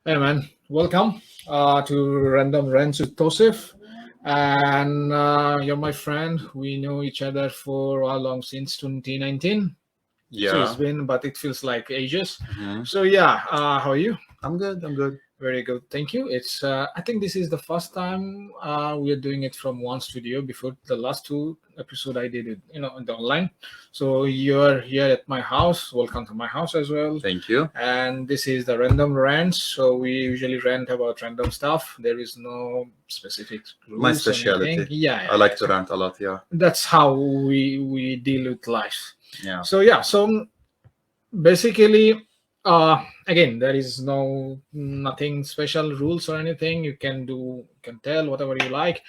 Hey man, welcome to Random Rants with Tousif. And you're my friend. We know each other for how long? Since 2019. So it's Yeah. been, but it feels like ages. hmm So yeah, how are you? I'm good. I'm good. Very good, thank you. It's I think this is the first time we are doing it from one studio. Before the last two episode, I did it, on the online. So you're here at my house. Welcome to my house as well. Thank you. And this is the random rants. So we usually rant about random stuff. There is no specific My rules or anything. specialty. Yeah, I yeah, like yeah. to So rant a lot. Yeah. that's how we deal with life. Yeah. So yeah, so basically, again, there is nothing special rules or anything. You can tell whatever you like.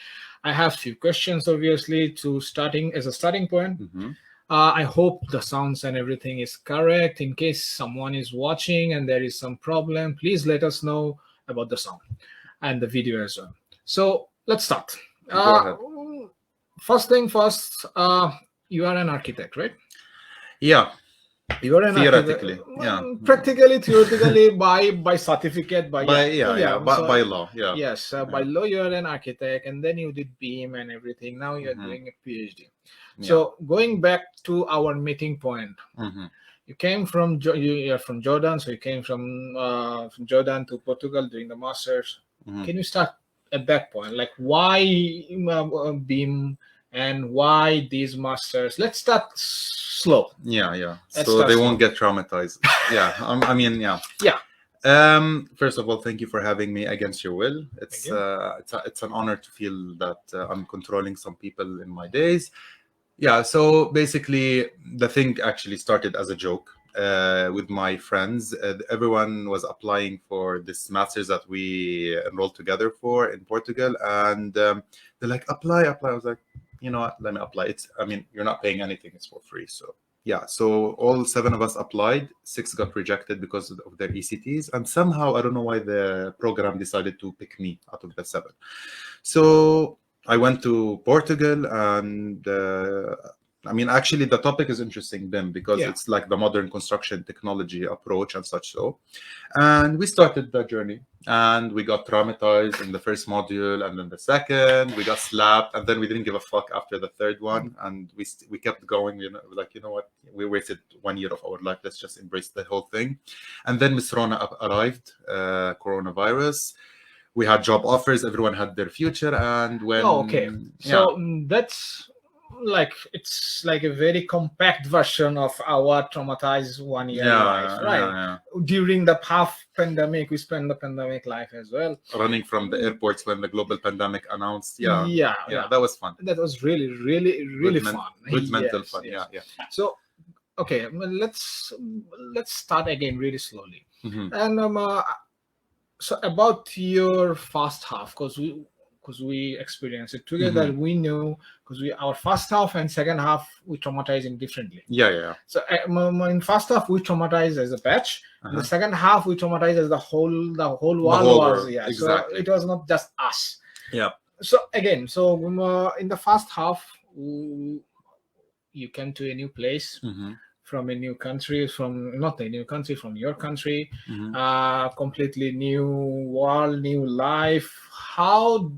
I have few questions, obviously, to starting as a starting point. hmm I hope the sounds and everything is correct. In case someone is watching and there is some problem, please let us know about the sound and the video as well. So let's start. Go Uh, ahead. First thing first, you are an architect, right? Yeah. You are an architect, Theoretically. Yeah. practically, theoretically, by certificate, by By yeah, yeah yeah. yeah. By So law. Yeah. yes, by Yeah. law you are an architect, and then you did beam and everything. Now you are hmm doing a PhD. Yeah. So going back to our meeting point, hmm you came from you are from Jordan, so you came from Jordan to Portugal doing the masters. hmm Can you start at that point, like why beam and why these masters? Let's start slow. Yeah. Yeah. Let's So start they slow. won't get traumatized. Yeah. I mean, yeah. Yeah. First of all, thank you for having me against your will. Thank It's you. it's an honor to feel that I'm controlling some people in my days. Yeah, so basically, the thing actually started as a joke with my friends. Everyone was applying for this master's that we enrolled together for in Portugal, and they're like, "Apply, apply." I was like, "You know what? Let me apply." I mean, you're not paying anything; it's for free. So yeah, so all seven of us applied. Six got rejected because of their ECTs, and somehow I don't know why the program decided to pick me out of the seven. So I went to Portugal, and I mean, actually, the topic is interesting then because Yeah. it's like the modern construction technology approach and such. So, and we started the journey, and we got traumatized in the first module, and then the second, we got slapped, and then we didn't give a fuck after the third one, and we kept going. You know, like you know what, we wasted 1 year of our life. Let's just embrace the whole thing, and then Miss Rona arrived, coronavirus. We had job offers, everyone had their future, and Oh, okay. when yeah So that's like it's like a very compact version of our traumatized 1 year life, yeah right? yeah During the half pandemic, we spent the pandemic life as well. running from the airports when the global pandemic announced, Yeah, yeah, yeah. that was fun. That was really, really, really fun. Good mental Yes, fun, yeah, yes. yeah. So okay, well, let's start again really slowly. hmm And so about your first half, because we experienced it together, hmm we know because we our first half and second half we traumatizing differently. yeah yeah So in first half we traumatized as a batch. In the uh-huh. second half we traumatized as the whole The world whole was, world, yeah. So exactly. it was not just us. Yeah. So again, so in the first half, you came to a new place hmm from a new country, from not a new country, from your country, hmm completely new world, new life. How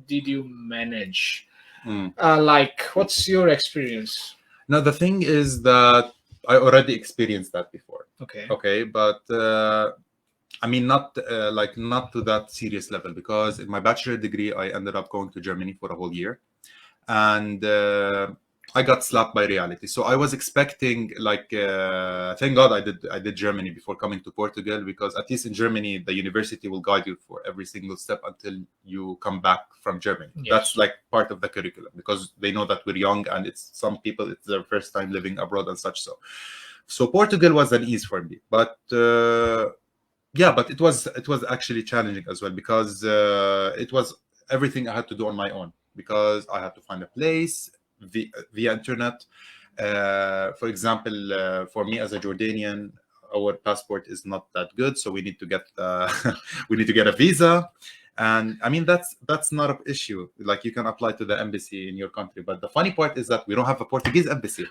did you manage? mm. Like, what's your experience? Now the thing is that I already experienced that before. Okay. Okay, but I mean, not to that serious level, because in my bachelor degree, I ended up going to Germany for a whole year, and I got slapped by reality. So I was expecting, like, thank God I did Germany before coming to Portugal, because at least in Germany, the university will guide you for every single step until you come back from Germany. Yes. That's like part of the curriculum, because they know that we're young, and it's some people, it's their first time living abroad and such. So Portugal was an ease for me, but. Yeah, but it was actually challenging as well, because it was everything I had to do on my own, because I had to find a place via internet. For example, for me as a Jordanian, our passport is not that good, so we need to get we need to get a visa. And I mean, that's not an issue. Like, you can apply to the embassy in your country, but the funny part is that we don't have a Portuguese embassy.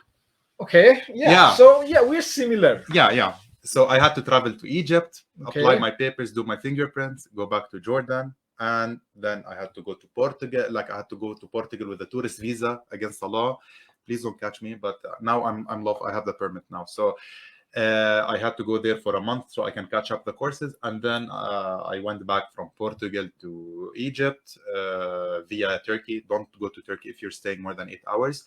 Okay. Yeah. Yeah, So yeah, we're similar. yeah, yeah. So I had to travel to Egypt, apply Okay. my papers, do my fingerprints, go back to Jordan, and then I had to go to Portugal. Like I had to go to Portugal with a tourist visa against the law. Please don't catch me, but now I'm lawful. I have the permit now, so I had to go there for a month so I can catch up the courses, and then I went back from Portugal to Egypt via Turkey. Don't go to Turkey if you're staying more than 8 hours,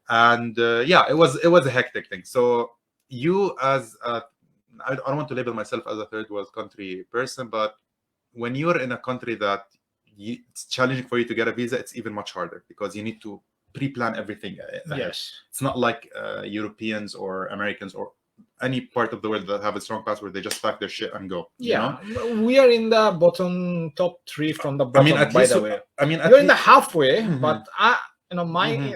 and yeah, it was a hectic thing. So you as a I don't want to label myself as a third world country person, but when you're in a country that it's challenging for you to get a visa, it's even much harder because you need to pre-plan everything ahead. Yes. It's not like Europeans or Americans or any part of the world that have a strong passport. They just pack their shit and go. Yeah, we are in the bottom top three from the I bottom. mean, at by least the way, I mean, at you're in the least, halfway, Mhm. but Mhm.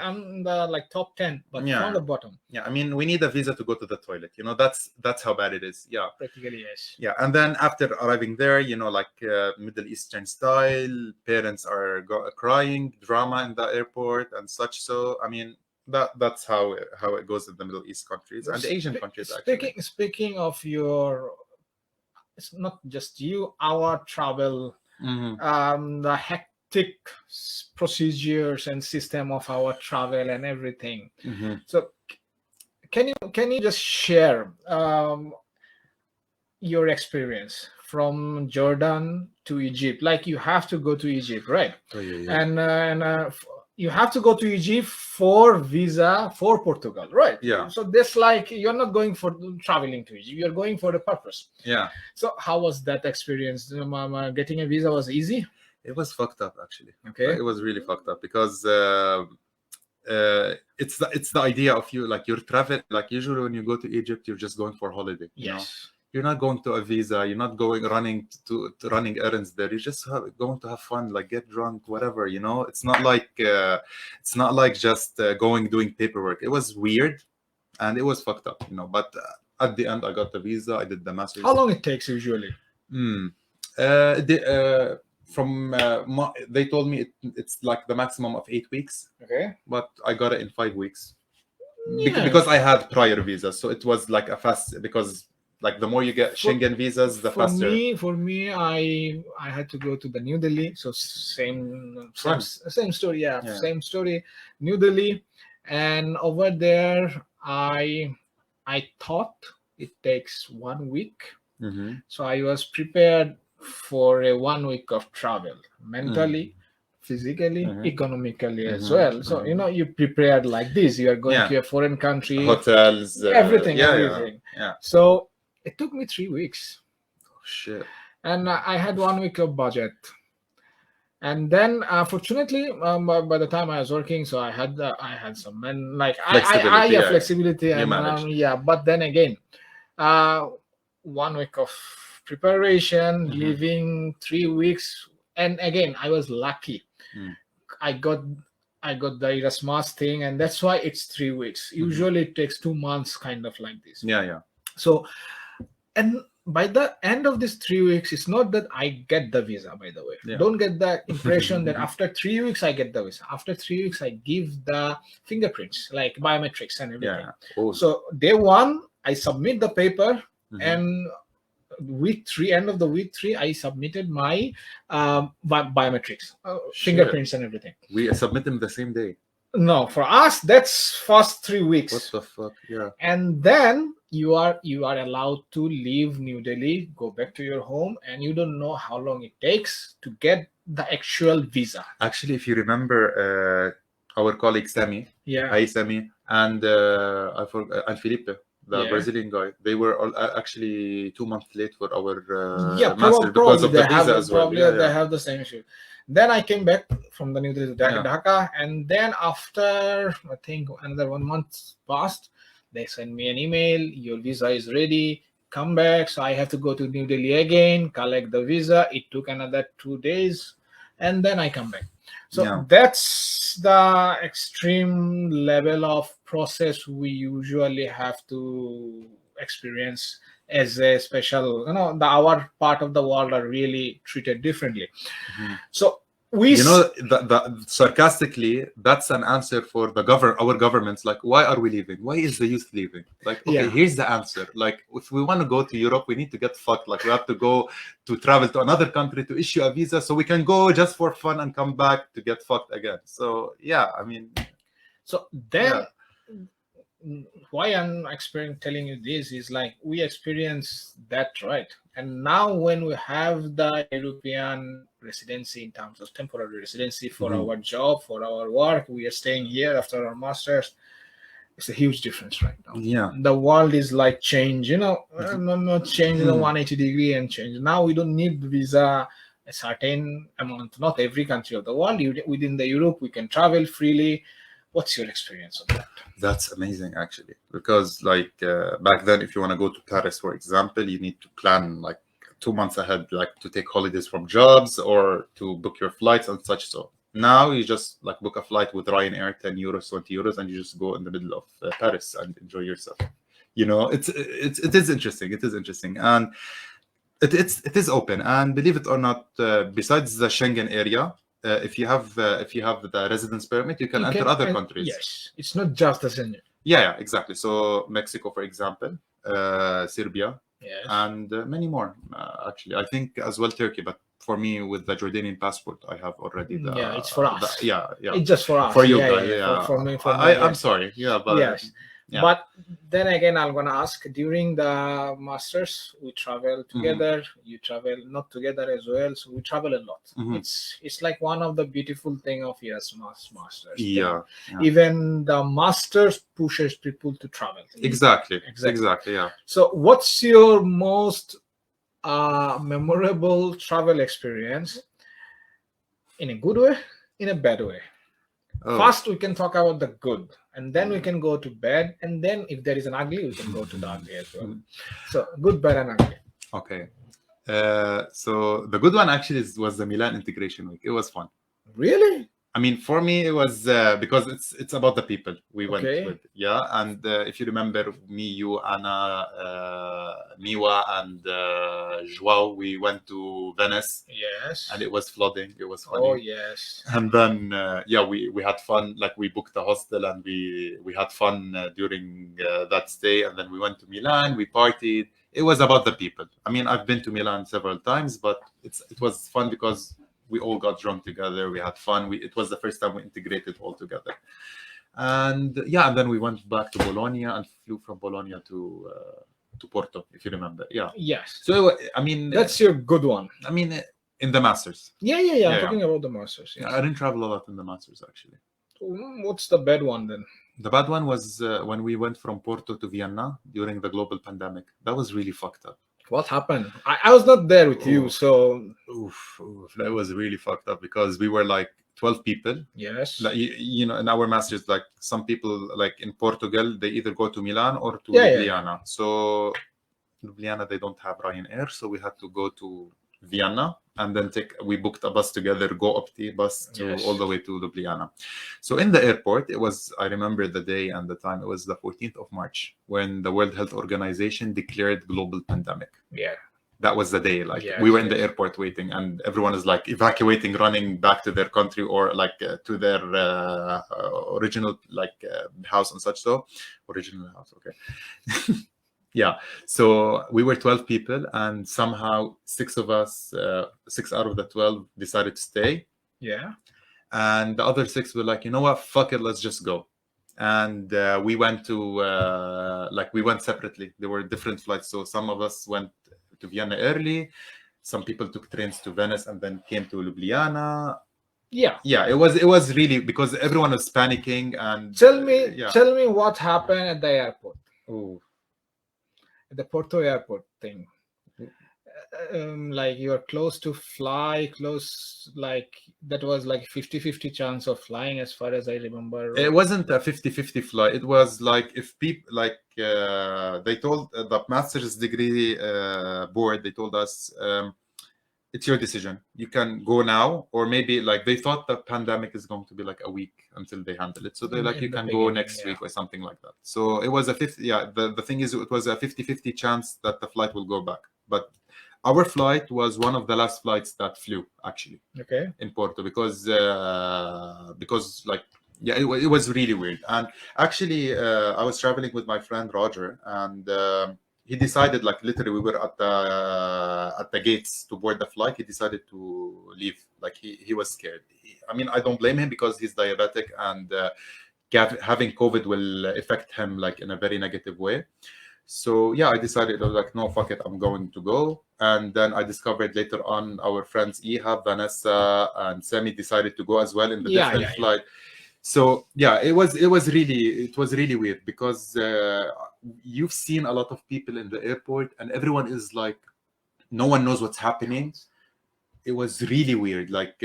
I'm in the like top 10, but Yeah. from the bottom. yeah. I mean, we need a visa to go to the toilet. That's how bad it is. Yeah. Practically, yes. Yeah, and then after arriving there, like Middle Eastern style, parents are crying, drama in the airport and such. So I mean, that's how it goes in the Middle East countries and the Asian countries actually. Speaking of your, it's not just you, our travel, the hectic procedures and system of our travel and everything. So can you just share your experience from Jordan to Egypt? Like you have to go to Egypt, right? Oh, yeah. And you have to go to Egypt for visa for Portugal, right? Yeah. So this like you're not going for traveling to Egypt, you're going for the purpose. Yeah. So how was that experience? Getting a visa was easy? It was fucked up actually. Okay. It was really fucked up because it's the idea of you like you're travel like usually when you go to Egypt you're just going for holiday. Yes. You're not going to a visa. You're not going running to running errands there. You're just going to have fun, like get drunk, whatever. It's not like just doing paperwork. It was weird, and it was fucked up. But at the end, I got the visa. I did the master's. How long it takes usually? They told me it's like the maximum of 8 weeks. Okay. But I got it in 5 weeks Yeah. because I had prior visas, so it was like a fast because. Like the more you get Schengen visas, the faster. For me, I had to go to the New Delhi. So same story. Yeah, same story. New Delhi, and over there, I thought it takes 1 week. So I was prepared for a 1 week of travel, mentally, physically, economically as well. So you prepared like this. You are going to a foreign country, hotels, everything. Yeah. So it took me 3 weeks. Oh shit! And I had 1 week of budget. And then, fortunately, by the time I was working, so I had some flexibility and But then again, 1 week of preparation, leaving 3 weeks, and again I was lucky. I got the Erasmus thing, and that's why it's 3 weeks. Usually it takes 2 months, kind of like this. Yeah. So, and by the end of this 3 weeks, it's not that I get the visa, by the way. Yeah. Don't get the impression that after 3 weeks I get the visa. After 3 weeks, I give the fingerprints, like biometrics and everything. Yeah. Oh. So day 1, I submit the paper, and end of the week 3, I submitted my biometrics, fingerprints and everything. We submit them the same day. No, for us that's first 3 weeks. What the fuck? Yeah. And then you are allowed to leave New Delhi, go back to your home, and you don't know how long it takes to get the actual visa. Actually, if you remember, our colleague Sami, hi Sami, and and Felipe, the Brazilian guy, they were all actually 2 months late for our master because of the visa as well. Probably they have the same issue. Then I came back from the New Delhi to Dhaka, and then after I think another 1 month passed, they sent me an email, your visa is ready, come back. So I have to go to New Delhi again, collect the visa. It took another 2 days, and then I come back. So that's the extreme level of process we usually have to experience as a special, our part of the world are really treated differently. So we You know, sarcastically, that's an answer for our governments. Like, why are we leaving? Why is the youth leaving? Like, okay, yeah. here's the answer. Like, if we want to go to Europe, we need to get fucked. Like, we have to go to travel to another country to issue a visa so we can go just for fun and come back to get fucked again. So yeah, I mean, So then yeah. why I'm telling you this is like we experience that, right? And now when we have the European residency in terms of temporary residency for Mhm. our job, for our work, we are staying here after our masters. It's a huge difference right now. Yeah. The world is like change, Mhm. not change in a 180-degree and change. Now we don't need visa a certain amount. Not every country of the world. Within the Europe, we can travel freely. What's your experience on that? That's amazing, actually, because like back then, if you want to go to Paris, for example, you need to plan like 2 months ahead, like to take holidays from jobs or to book your flights and such. So now you just like book a flight with Ryanair, 10 euros, 20 euros, and you just go in the middle of Paris and enjoy yourself. You know, it is interesting. It is interesting, and it is open. And believe it or not, besides the Schengen area, if you have the residence permit, you can You enter can, other and countries. yes, it's not just the same. Yeah, exactly. So Mexico, for example, Serbia, Yes. and many more. Actually, I think as well Turkey. But for me, with the Jordanian passport, I have already Yeah, it's for the us. yeah, yeah. It's just for For us. you Yeah, guys, yeah, yeah. yeah. For me, I'm yes. sorry, yeah, but Yes. yeah. But then again, I'm gonna ask during the masters, we travel together. You travel not together as well, so we travel a lot. Mhm. It's like one of the beautiful thing of Erasmus masters. thing. Yeah, yeah. Even the masters pushes people to travel. Exactly, Exactly. yeah. So, what's your most memorable travel experience? In a good way, in a bad way. Oh, First, we can talk about the good, and then we can go to bad, and then if there is an ugly, we can go to the ugly as well. So, good, bad, and ugly. okay. So the good one actually was the Milan integration week. It was fun. Really? I mean, for me, it was because it's about the people we went Okay. with, yeah. And if you remember, me, you, Anna, Miwa, and Joao, we went to Venice, Yes. and it was flooding. It was funny. Oh yes. And then yeah, we had fun. Like we booked a hostel, and we had fun during that stay. And then we went to Milan. We partied. It was about the people. I mean, I've been to Milan several times, but it was fun because we all got drunk together. We had fun. It was the first time we integrated all together. And yeah, and then we went back to Bologna and flew from Bologna to Porto, if you remember. Yeah. Yes. So I mean, That's your good one. I mean, in the Masters. Yeah. Yeah, I'm talking about the masters. Yes. I didn't travel a lot in the Masters actually. What's the bad one then? The bad one was when we went from Porto to Vienna during the global pandemic. That was really fucked up. What happened? I was not there with you, Oh. so Oof, that was really fucked up because we were like 12 people. yes. Like, you know, in our masters, like some people like in Portugal, they either go to Milan or to Yeah, Ljubljana. So Ljubljana, they don't have Ryanair, so we had to go to Vienna and then we booked a bus together, go up the bus to Yes. all the way to Ljubljana. So in the airport, I remember the day and the time, it was the 14th of March when the World Health Organization declared global pandemic. Yeah. That was the day. Like Yes, we were in the yes. airport waiting, and everyone is like evacuating, running back to their country or like to their original like house and such. So original house, okay. Yeah. So we were 12 people, and somehow six of us, 6 out of the 12, decided to stay, Yeah. and the other 6 were like, you know what, fuck it, let's just go. And we went to we went separately. There were different flights, so some of us went to Vienna early, some people took trains to Venice and then came to Ljubljana. Yeah. It was really because everyone was panicking. And Tell me what happened at the airport. Oh, At the Porto airport thing. Like you're close to fly, like that was like 50-50 chance of flying as far as I remember. it wasn't a 50-50 flight. It was like if people like they told the master's degree board, they told us it's your decision. You can go now, or maybe like they thought the pandemic is going to be like a week until they handle it. So they're like, you can go next week or something like that. So it was a 50. Yeah, the thing is, it was a 50-50 chance that the flight will go back. But Our flight was one of the last flights that flew actually Okay. in Porto because like yeah, it was really weird. And actually, I was traveling with my friend Roger, and he decided, like literally, we were at the gates to board the flight. He decided to leave. Like he was scared. I mean, I don't blame him because he's diabetic, and having COVID will affect him like in a very negative way. So yeah, I decided I was like, no, fuck it, I'm going to go. And then I discovered later on our friends Ihab, Vanessa, and Semi decided to go as well in the Yeah, different yeah, yeah. flight. So yeah, it was really weird because you've seen a lot of people in the airport, and everyone is like, no one knows what's happening. It was really weird. Like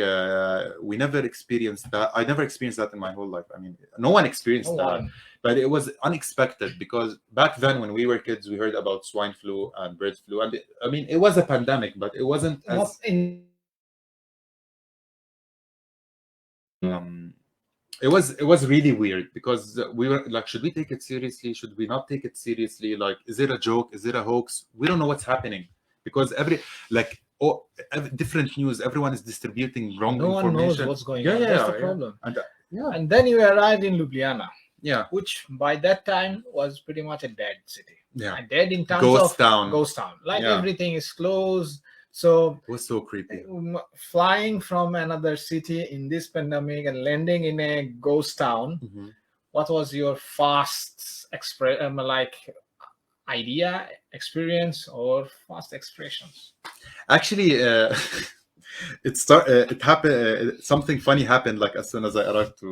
we never experienced that. I never experienced that in my whole life. I mean, no one No experienced that, one. but it was unexpected because back then when we were kids, we heard about swine flu and bird flu, and I mean, it was a pandemic, but it wasn't Not as in. it was really weird because we were like, should we take it seriously? Should we not take it seriously? Like, is it a joke? Is it a hoax? We don't know what's happening because different news, everyone is distributing wrong No one knows information. what's going Yeah, on. yeah, That's the yeah, yeah. problem. And yeah, And then you arrived in Ljubljana, yeah, which by that time was pretty much a dead city. yeah. And dead in terms Ghost of town. ghost town. Like Yeah. everything is closed. So It was so creepy. flying from another city in this pandemic and landing in a ghost town, Mhm. what was your fast idea, experience, or fast expressions? Actually, it happened. Something funny happened. Like as soon as I arrived to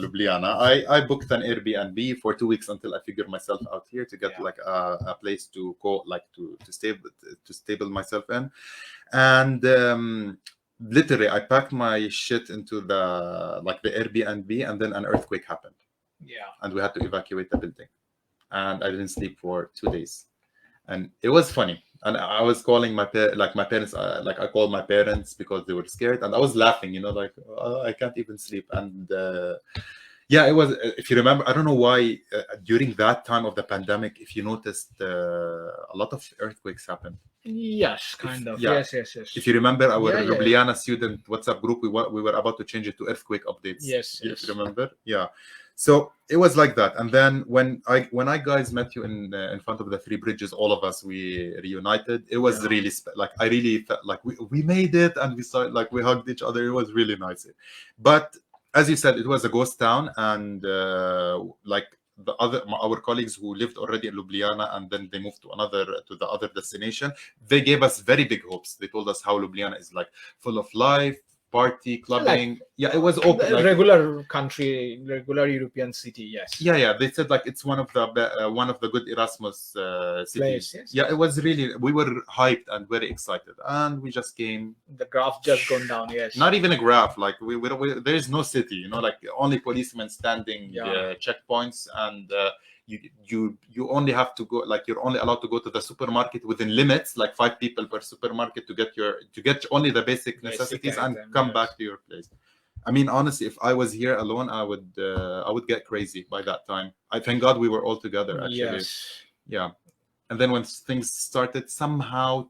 Ljubljana, I booked an Airbnb for 2 weeks until I figured myself out here to get Yeah. like a place to go, like to stable myself in. And literally, I packed my shit into the Airbnb, and then an earthquake happened, Yeah. and we had to evacuate the building. And I didn't sleep for 2 days, and it was funny. And I was calling my parents, like I called my parents because they were scared, and I was laughing, like, oh, I can't even sleep. And yeah, it was. If you remember, I don't know why during that time of the pandemic, if you noticed, a lot of earthquakes happened. Yes, kind of. Yeah. Yes, yes, yes. If you remember our Yeah, yeah. Ljubljana student WhatsApp group, we were about to change it to earthquake updates. Yes, If yes. you remember, yeah. So it was like that. And then when I guys met you in front of the three bridges, all of us, we reunited. It was Yeah. really like I really felt like we made it, and we saw like we hugged each other. It was really nice. But as you said, it was a ghost town, and like our colleagues who lived already in Ljubljana and then they moved to the other destination, they gave us very big hopes. They told us how Ljubljana is like full of life, party, clubbing. Yeah, it was open. Like, regular country, regular European city. Yes. yeah. They said like it's one of the good Erasmus cities. Place, yes. Yeah, it was really. We were hyped and very excited, and we just came. The graph just gone down. Yes. Not even a graph. Like there is no city. Like only policemen standing checkpoints, and you only have to go. Like you're only allowed to go to the supermarket within limits, like 5 people per supermarket to get only the basic necessities and come back to your place. I mean, honestly, if I was here alone, I would get crazy by that time. I thank God we were all together. Actually, Yes. yeah. And then when things started somehow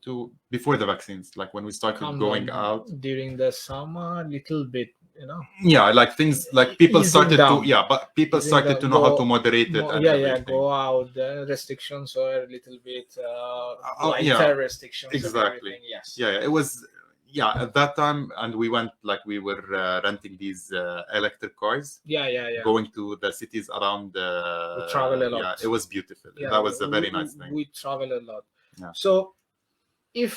before the vaccines, like when we started going out during the summer, little bit, yeah, like things like people easing started down. to but people started to know how to moderate it and everything. Go out. The restrictions were a little bit lighter restrictions. Exactly. Yes. Yeah, it was. Yeah, at that time, and we went like we were renting these electric cars. Yeah. Going to the cities around. We travel a lot. Yeah, it was beautiful. Yeah, that was a very nice thing. We travel a lot. Yeah. So, if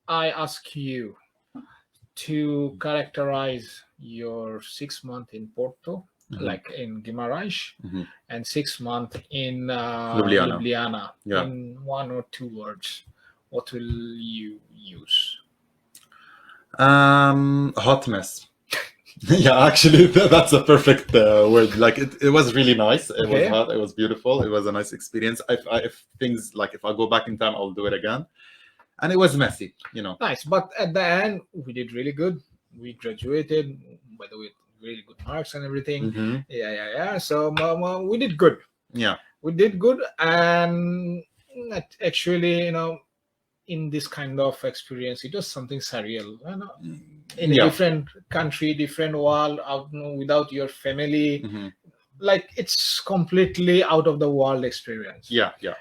I ask you to characterize your 6 month in Porto, like in Guimarães, and 6 month in Ljubljana, in 1 or 2 words, what will you use? Hot mess. Yeah, actually, that's a perfect word. Like it was really nice. It was hot. It was beautiful. It was a nice experience. If I go back in time, I'll do it again. And it was messy, Nice, but at the end, we did really good. We graduated, by the way, really good marks and everything. Mm-hmm. Yeah. So we did good. Yeah, we did good, and actually, in this kind of experience, it was something surreal, in a Yeah. different country, different world, out, without your family. Mhm. Like it's completely out of the world experience. Yeah. Yeah.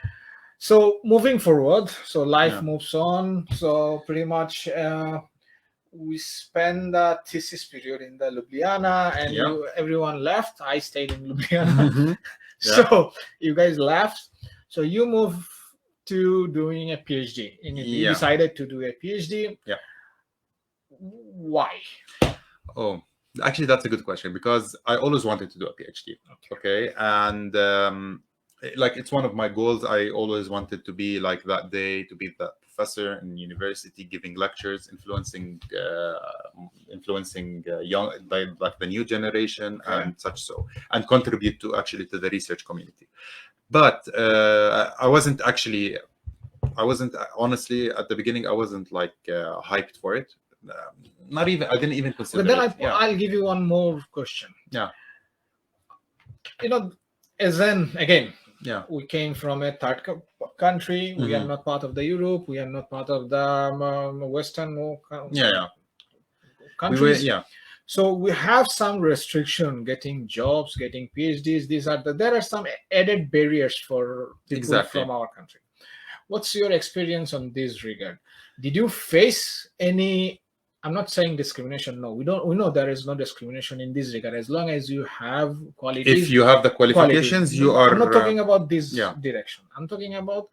So moving forward, so life Yeah. moves on. So pretty much we spend the thesis period in the Ljubljana, and Yeah. everyone left. I stayed in Ljubljana. Mhm. Yeah. So you guys left. So you move to doing a PhD, and you Yeah. decided to do a PhD. Yeah. Why? Oh, actually, that's a good question because I always wanted to do a PhD. Okay, and like it's one of my goals. I always wanted to be like that day, to be that professor in university, giving lectures, influencing young, like the new generation and such, so, and contribute to actually to the research community. But I wasn't actually. I wasn't honestly at the beginning. I wasn't like hyped for it. Not even. I didn't even consider But then it. Yeah. I'll give you one more question. Yeah. As in, again, Yeah. we came from a third country. We are not part of the Europe. We are not part of the Western Yeah. countries. Yeah. So we have some restriction getting jobs, getting PhDs. There are some added barriers for people Exactly. from our country. What's your experience on this regard? Did you face any? I'm not saying discrimination. No, we don't. We know there is no discrimination in this regard as long as you have qualities. If you have the qualifications, you are. I'm not talking about this yeah. direction. I'm talking about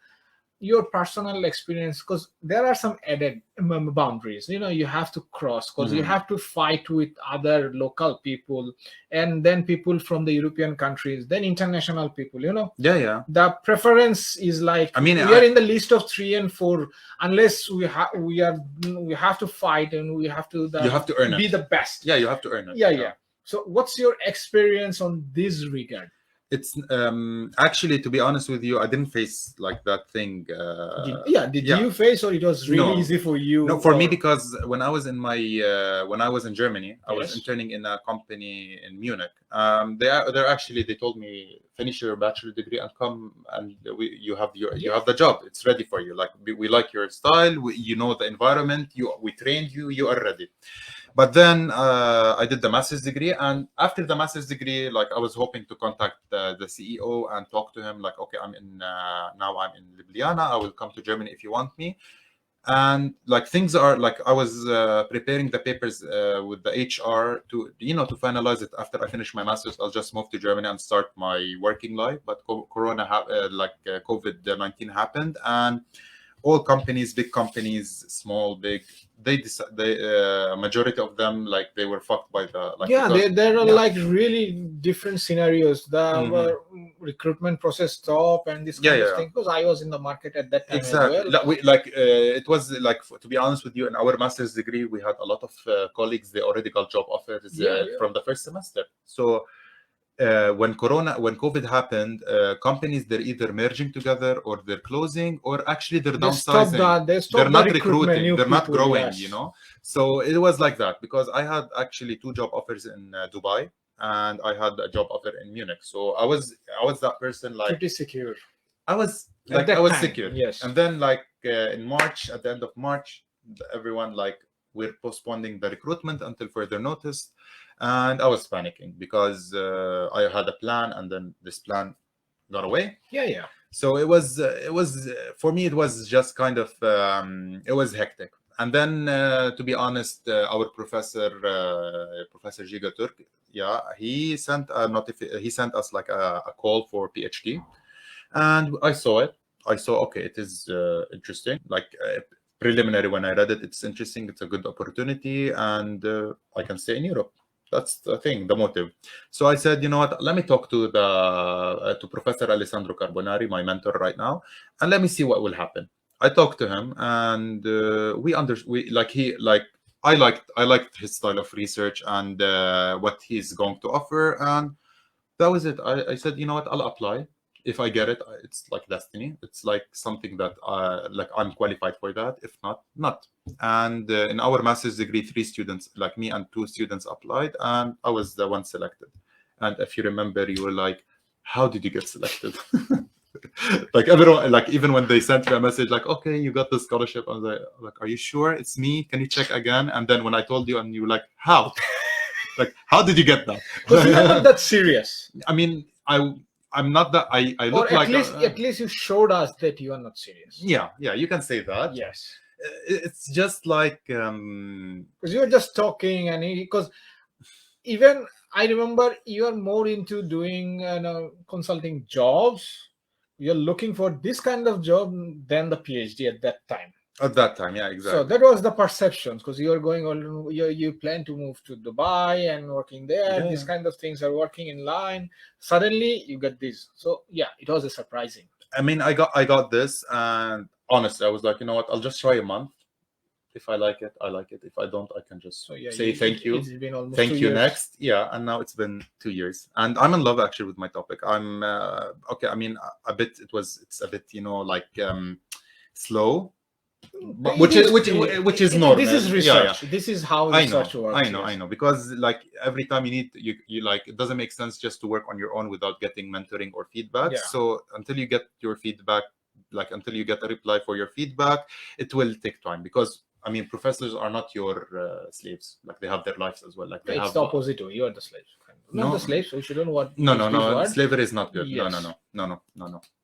your personal experience, because there are some added boundaries you have to cross, because you have to fight with other local people, and then people from the European countries, then international people. Yeah. The preference is like, I mean, we are in the list of 3 and 4, unless we have to fight, and we have to you have to earn be it. the best. Yeah, you have to earn it. Yeah. So what's your experience on this regard? It's actually, to be honest with you, I didn't face like that thing. Did you face, or it was really easy for you? No, for me, because when I was in when I was in Germany, I was Yes. interning in a company in Munich. They told me, finish your bachelor degree and come, and you have the job. It's ready for you. Like, we like your style. You know the environment. We trained you. You are ready. But then I did the master's degree, and after the master's degree, like, I was hoping to contact the CEO and talk to him, like, okay, now I'm in Ljubljana. I will come to Germany if you want me. And like, things are like, I was preparing the papers with the HR to finalize it. After I finish my master's, I'll just move to Germany and start my working life. But COVID-19 happened, and all companies, big companies, small, big, majority of them, like, they were fucked by the there are like really different scenarios. The recruitment process stopped, and this kind of thing, because I was in the market at that time. Exactly. as well. It was like, to be honest with you, in our master's degree, we had a lot of colleagues. They already got job offers from the first semester. So when COVID happened, companies, they're either merging together, or they're closing, or actually they're downsizing. They're not recruiting. They're not growing. So it was like that, because I had actually 2 job offers in Dubai, and I had a job offer in Munich. So I was that person, like, pretty secure. I was secure. Yes. And then, like, in March, at the end of March, everyone, like, we're postponing the recruitment until further notice. And I was panicking, because I had a plan, and then this plan got away. Yeah. So it was for me, it was just kind of it was hectic. And then to be honest, our professor Giga Turk, he sent he sent us like a call for PhD, and I saw it. I saw, okay, it is interesting. Like, preliminary, when I read it, it's interesting. It's a good opportunity, and I can stay in Europe. That's the thing, the motive. So I said, you know what? Let me talk to to Professor Alessandro Carbonari, my mentor right now, and let me see what will happen. I talked to him, and I liked his style of research and what he's going to offer, and that was it. I said, you know what? I'll apply. If I get it, it's like destiny. It's like something that I'm qualified for that. If not, not. And in our master's degree, 3 students, like me and 2 students, applied, and I was the one selected. And if you remember, you were like, how did you get selected? Like everyone, like even when they sent me a message, like, okay, you got the scholarship, I was like, are you sure it's me? Can you check again? And then when I told you, and you were like, how? Like, how did you get that? Because you are not that serious, I mean, I'm not that. I or look like at least you showed us that you are not serious. yeah, you can say that. Yes, It's just like because you were just talking, and because even I remember you are more into doing consulting jobs. You're looking for this kind of job than the PhD at that time. at that time, yeah, So exactly. that was the perceptions, because you are going on. You plan to move to Dubai and working there. Yeah, These yeah. kind of things are working in line. Suddenly you get this. So yeah, it was a surprising. I mean, I got this, and honestly, I was like, you know what? I'll just try a month. If I like it, I like it. If I don't, I can just So yeah, say thank you. it's been almost Thank 2 you years. next. Yeah, and now it's been 2 years, and I'm in love actually with my topic. I'm okay. I mean, a bit. It's a bit, like slow, but It is which is normal. this is Yeah, yeah. research. This is how I know, research works. I know. Because like every time you like, it doesn't make sense just to work on your own without getting mentoring or feedback. Yeah. So until you get your feedback, like until you get a reply for your feedback, it will take time. Because I mean, professors are not your slaves. Like they have their lives as well. Like they It's have the opposite. You are the slaves. Not the no, slaves. We shouldn't want no, use no, this no. word. Slavery is not good. Yes. No.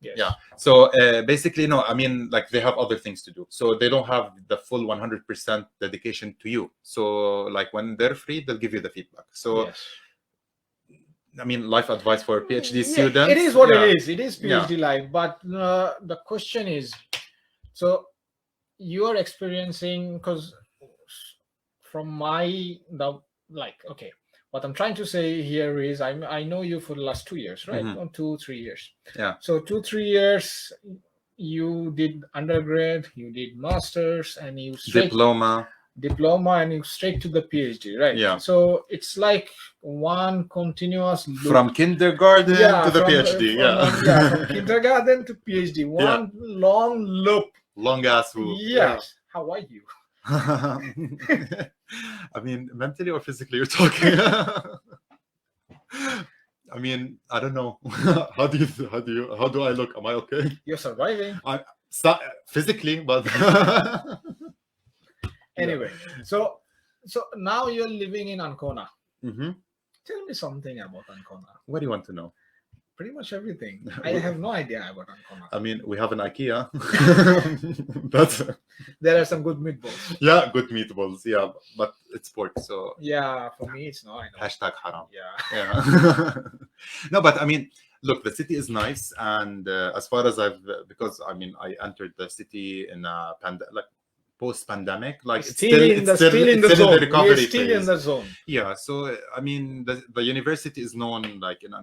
Yes. Yeah. So basically, no. I mean, like they have other things to do. So they don't have the full 100% dedication to you. So like when they're free, they'll give you the feedback. So Yes. I mean, life advice for PhD Yeah, students. it is what yeah. it is. It is PhD Yeah. life. But the question is, so you are experiencing, because from okay, what I'm trying to say here is I know you for the last 2 years, right? Mhm. Or 2-3 years. Yeah. So 2-3 years you did undergrad, you did masters, and you diploma, and you straight to the PhD, right? Yeah. So it's like one continuous loop. From kindergarten to the PhD. From kindergarten to PhD, one long loop. Long ass loop. Yes. How are you? I mean, mentally or physically, you're talking. I mean, I don't know. How do I look? Am I okay? You're surviving. Physically, but anyway. So now you're living in Ancona. Mm-hmm. Tell me something about Ancona. What do you want to know? Pretty much everything. I have no idea about Ancona. I mean, we have an IKEA. There are some good meatballs. Yeah, good meatballs. Yeah, but it's pork, so yeah, for me it's not. Hashtag haram. Yeah. No, but I mean, look, the city is nice, and as far as because I mean, I entered the city in a post-pandemic, like it's still in the recovery phase. Still in the zone. Yeah, so I mean, the university is known, like in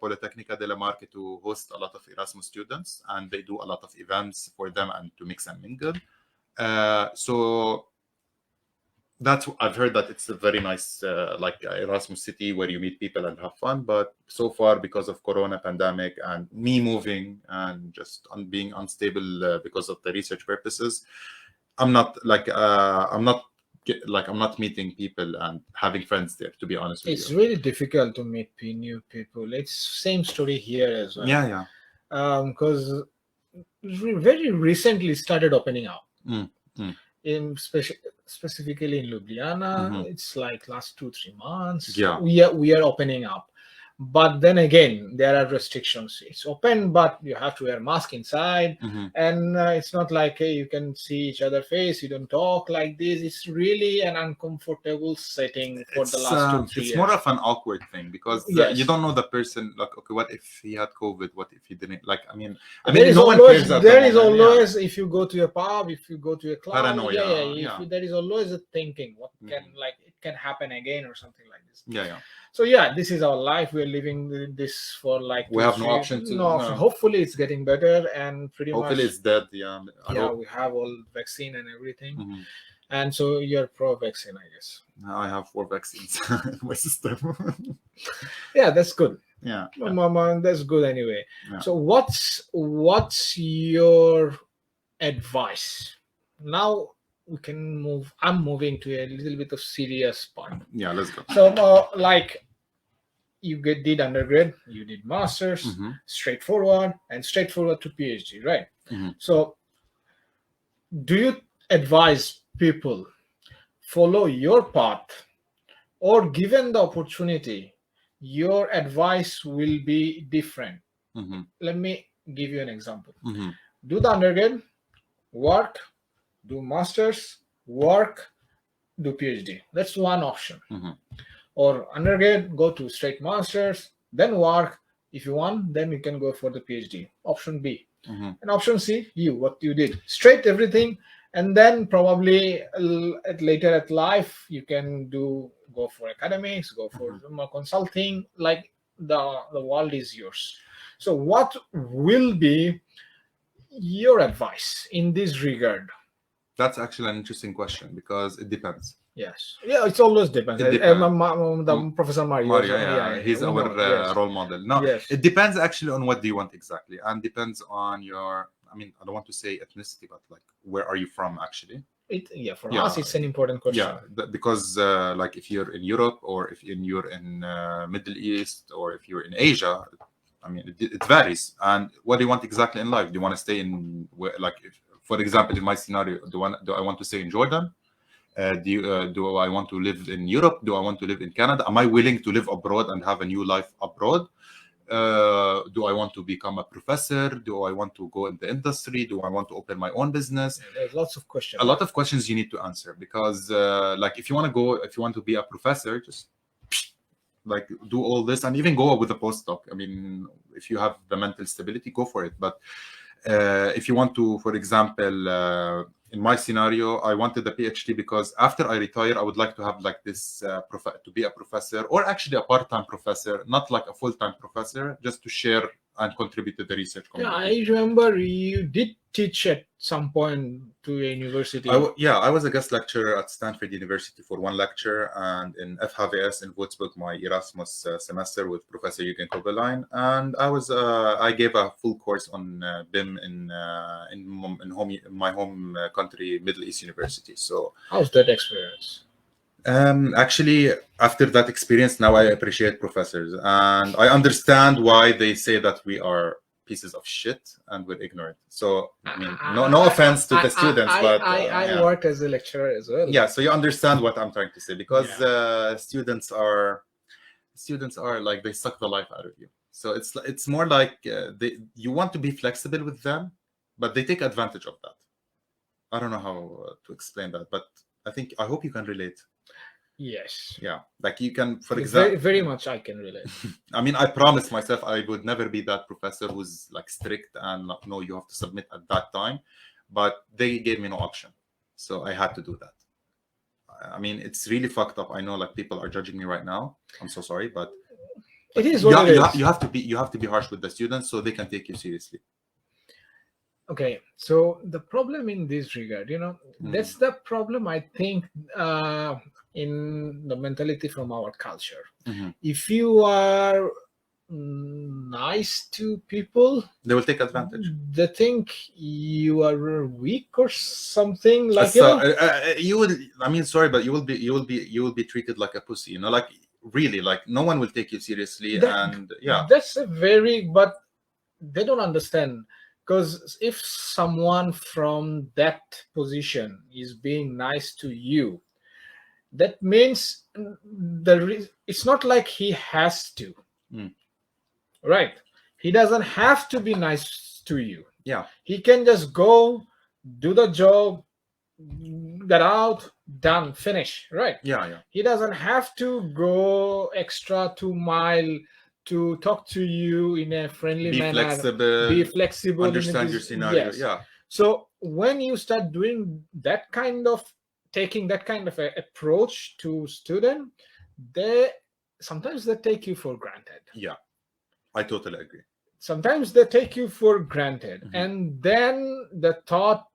Politecnica delle Marche, to host a lot of Erasmus students, and they do a lot of events for them and to mix and mingle. So I've heard that it's a very nice like Erasmus city where you meet people and have fun. But so far, because of Corona pandemic and me moving and just being unstable because of the research purposes, I'm not meeting people and having friends there, to be honest with It's you. really difficult to meet new people. It's same story here as well. Yeah. Because very recently started opening up. In specifically in Ljubljana, it's like last 2-3 months. Yeah, we are opening up. But then again, there are restrictions. It's open, but you have to wear a mask inside, and it's not like, hey, you can see each other face. You don't talk like this. It's really an uncomfortable setting for the last 2-3 years. It's more of an awkward thing because you don't know the person. Like, okay, what if he had COVID? What if he didn't? Like, I mean, there is always if you go to a pub, if you go to a club, paranoia. There is always a thinking what can it can happen again or something like this. Yeah. So yeah, this is our life. We're living this for like we have no option to. No, hopefully it's getting better and hopefully it's dead. Yeah. We have all vaccine and everything, and so you're pro-vaccine, I guess. I have 4 vaccines in my system. Yeah, that's good. Yeah. Mama, that's good anyway. Yeah. So what's your advice now? We can move. I'm moving to a little bit of serious part. Yeah, let's go. So, like, you did undergrad, you did masters, straightforward, and straightforward to PhD, right? So do you advise people follow your path, or given the opportunity, your advice will be different? Let me give you an example. Do the undergrad, work, do masters, work, do PhD. That's one option. Or undergrad, go to straight masters, then work. If you want, then you can go for the PhD. Option B. And option C, what you did, straight everything, and then probably later at life you can go for academics, go for consulting. Like the world is yours. So what will be your advice in this regard? That's actually an interesting question because it depends. Yes. Yeah, it's always depends. It depends. The Professor Mario. Mario, he's our role model. No, it depends actually on what do you want exactly, and depends on your. I mean, I don't want to say ethnicity, but like, where are you from actually? For us, it's an important question. Yeah, because like if you're in Europe, or if you're in Middle East, or if you're in Asia, I mean, it varies. And what do you want exactly in life? Do you want to stay in, like, for example, in my scenario, do I want to stay in Jordan? Do I want to live in Europe? Do I want to live in Canada? Am I willing to live abroad and have a new life abroad? Do I want to become a professor? Do I want to go in the industry? Do I want to open my own business? There's lots of questions. A lot of questions you need to answer, because like if you want to be a professor, just like do all this, and even go with a postdoc. I mean, if you have the mental stability, go for it. But if you want to, for example, in my scenario, I wanted the PhD because after I retire, I would like to have like this to be a professor, or actually a part-time professor, not like a full-time professor, just to share and contribute to the research community. Yeah, I remember you did teach at some point to a university. I was a guest lecturer at Stanford University for one lecture, and in FHVS in Würzburg, my Erasmus semester with Professor Jürgen Kobelein, and I gave a full course on BIM in my home country, Middle East University. So how's that experience? Actually, after that experience, now I appreciate professors, and I understand why they say that we are pieces of shit and we're ignorant. So I mean, no offense to the students, but I work as a lecturer as well. Yeah, so you understand what I'm trying to say, because students are like, they suck the life out of you. So it's more like you want to be flexible with them, but they take advantage of that. I don't know how to explain that, but I hope you can relate. Yes. Yeah, like you can, for example, very much I can relate. I mean, I promised myself I would never be that professor who's like strict and like, no, you have to submit at that time, but they gave me no option, so I had to do that. I mean, it's really fucked up. I know, like, people are judging me right now. I'm so sorry, but it is what it is. You have to be harsh with the students so they can take you seriously. Okay, so the problem in this regard, that's the problem, I think, in the mentality from our culture. If you are nice to people, they will take advantage. They think you are weak or something, like you will. I mean, sorry, but you will be treated like a pussy. Like, really, like, no one will take you seriously. That's but they don't understand. Because if someone from that position is being nice to you, that means it's not like he has to. Right? He doesn't have to be nice to you. Yeah. He can just go, do the job, get out, done, finish. Right? Yeah. He doesn't have to go extra 2 miles to talk to you in a friendly manner. Be flexible. Understand your scenario. Yes. Yeah. So when you start doing taking that kind of approach to student, sometimes they take you for granted. Yeah, I totally agree. Sometimes they take you for granted, and then the thought,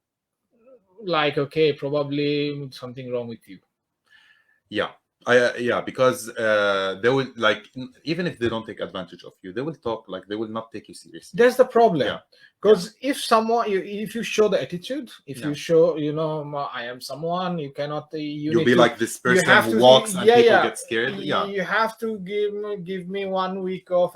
like, okay, probably something wrong with you. Yeah. Yeah, because they will like even if they don't take advantage of you, they will talk like they will not take you seriously. That's the problem. Yeah, Because if you show the attitude, if yeah. you show, I am someone, you cannot, you You'll need be to, like this you person have who to, walks and yeah, people yeah, get scared. Yeah, you have to give me 1 week of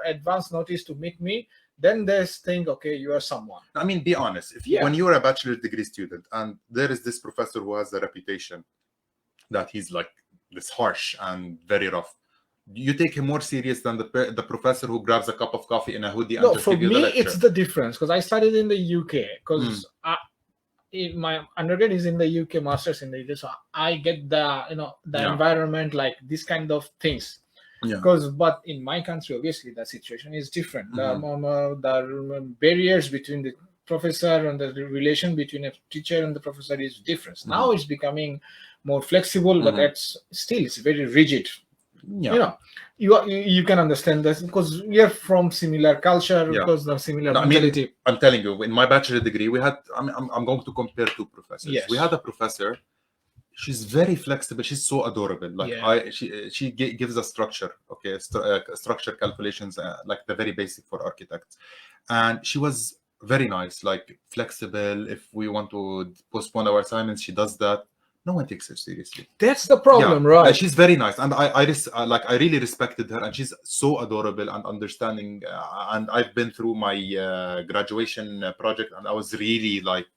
advance notice to meet me. Then there's think, okay, you are someone. I mean, be honest. If you, Yeah. when you're a bachelor degree student and there is this professor who has a reputation that he's like this harsh and very rough, you take him more serious than the professor who grabs a cup of coffee in a hoodie and No, just for give you the me, it's lecture. the difference because I studied in the UK. Mm, Because my undergrad is in the UK, masters in the UK, so I get the yeah, environment, like this kind of things. yeah. Because but in my country, obviously the situation is different. Mhm, The barriers between the professor and the relation between a teacher and the professor is different. mhm, Now it's becoming more flexible, but mhm. it's very rigid. Yeah, You know, you can understand this because we are from similar culture, yeah. because the similar No, I mean, mentality. I'm telling you, in my bachelor degree, we had. I'm going to compare two professors. We Yes. had a professor. She's very flexible. She's so adorable. Like Yeah. she gives a structure. Okay, structure calculations, like the very basic for architects, and she was very nice, like flexible. If we want to postpone our assignments, she does that. No one takes her seriously. That's the Yeah, problem, right? she's very nice, and like I really respected her, and she's so adorable and understanding. And I've been through my graduation project, and I was really like.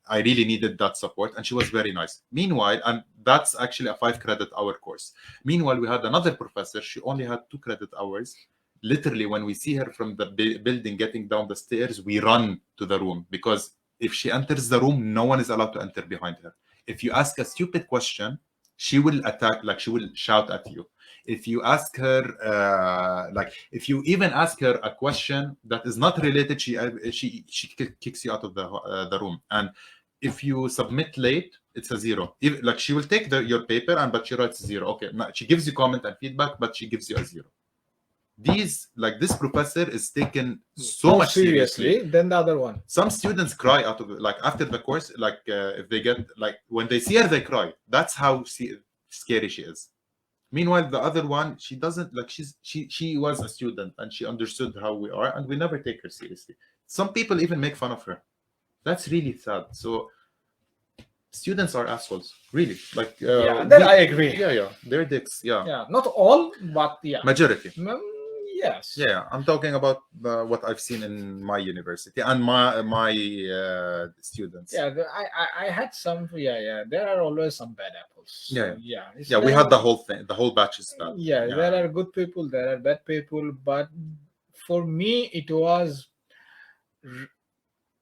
I really needed that support, and she was very nice. Meanwhile, and that's actually a 5 credit hour course. Meanwhile, we had another professor. She only had 2 credit hours. Literally, when we see her from the building getting down the stairs, we run to the room because if she enters the room, no one is allowed to enter behind her. If you ask a stupid question, she will attack, like she will shout at you. If you ask her, like if you even ask her a question that is not related, she kicks you out of the room. And if you submit late, it's a zero. Like she will take your paper and but she writes zero. Okay, now she gives you comment and feedback, but she gives you a zero. These like this professor is taken so More much seriously. than the other one. Some students cry out of it, like after the course, like if they get like when they see her, they cry. That's how scary she is. Meanwhile, the other one, she doesn't like she was a student and she understood how we are, and we never take her seriously. Some people even make fun of her. That's really sad. So students are assholes, really. Like Yeah, that I agree. yeah, they're dicks. Yeah, Yeah, not all, but yeah. majority. Yes. Yeah, I'm talking about what I've seen in my university and my students. Yeah, I had some. Yeah, yeah. There are always some bad apples. Yeah, Yeah. yeah. We had the whole thing. The whole batch is bad. Yeah, there are good people, there are bad people, but for me,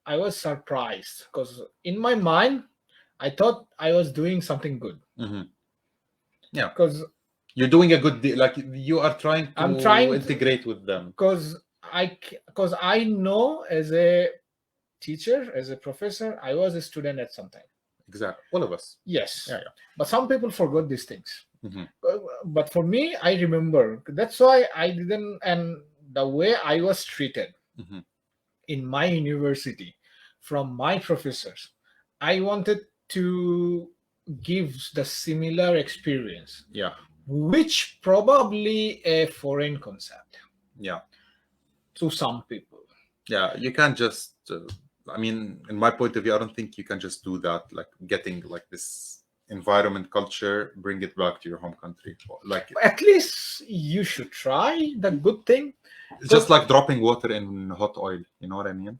I was surprised because in my mind, I thought I was doing something good. Mm-hmm. Yeah, because you're doing a good deal. Like you are trying to I'm trying to integrate with them. Because I know as a teacher, as a professor, I was a student at some time. Exactly, all of us. Yes. Yeah, yeah. But some people forgot these things. Mm-hmm. But for me, I remember. That's why I didn't. And the way I was treated Mm-hmm. in my university from my professors, I wanted to give the similar experience. Yeah. Which probably a foreign concept. Yeah. To some people. Yeah, you can't just. I mean, in my point of view, I don't think you can just do that. Like getting like this environment, culture, bring it back to your home country. Like at least you should try the good thing. It's just like dropping water in hot oil. You know what I mean?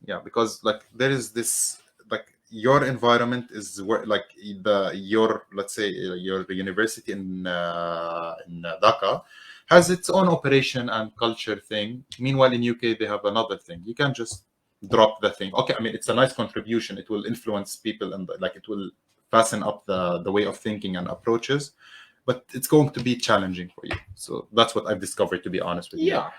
Yeah, because like there is this like your environment is where like your let's say your university in Dhaka has its own operation and culture thing. Meanwhile, in UK they have another thing. You can't just drop the thing. Okay, I mean it's a nice contribution. It will influence people and like it will fasten up the way of thinking and approaches. But it's going to be challenging for you. So that's what I've discovered, to be honest with you. Yeah.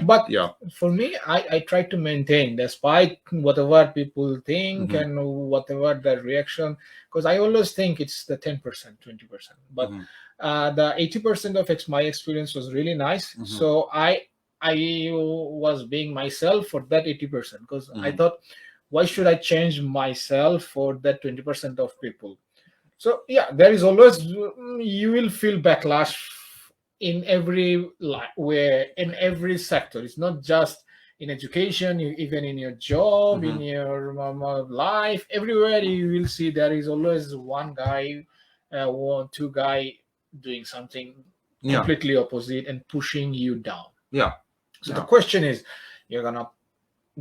But for me, I try to maintain despite whatever people think Mm-hmm. and whatever the reaction, because I always think it's the 10%, 20%. But Mm-hmm. The 80% of my experience was really nice. Mm-hmm. So I was being myself for that 80% because I Mm-hmm. thought, why should I change myself for that 20% of people? So yeah, there is always, you will feel backlash in every where in every sector. It's not just in education, even in your job, in Hmm. your life, everywhere you will see there is always one guy, one two guy doing something Yeah, completely opposite and pushing you down. yeah, So the yeah. question is, you're gonna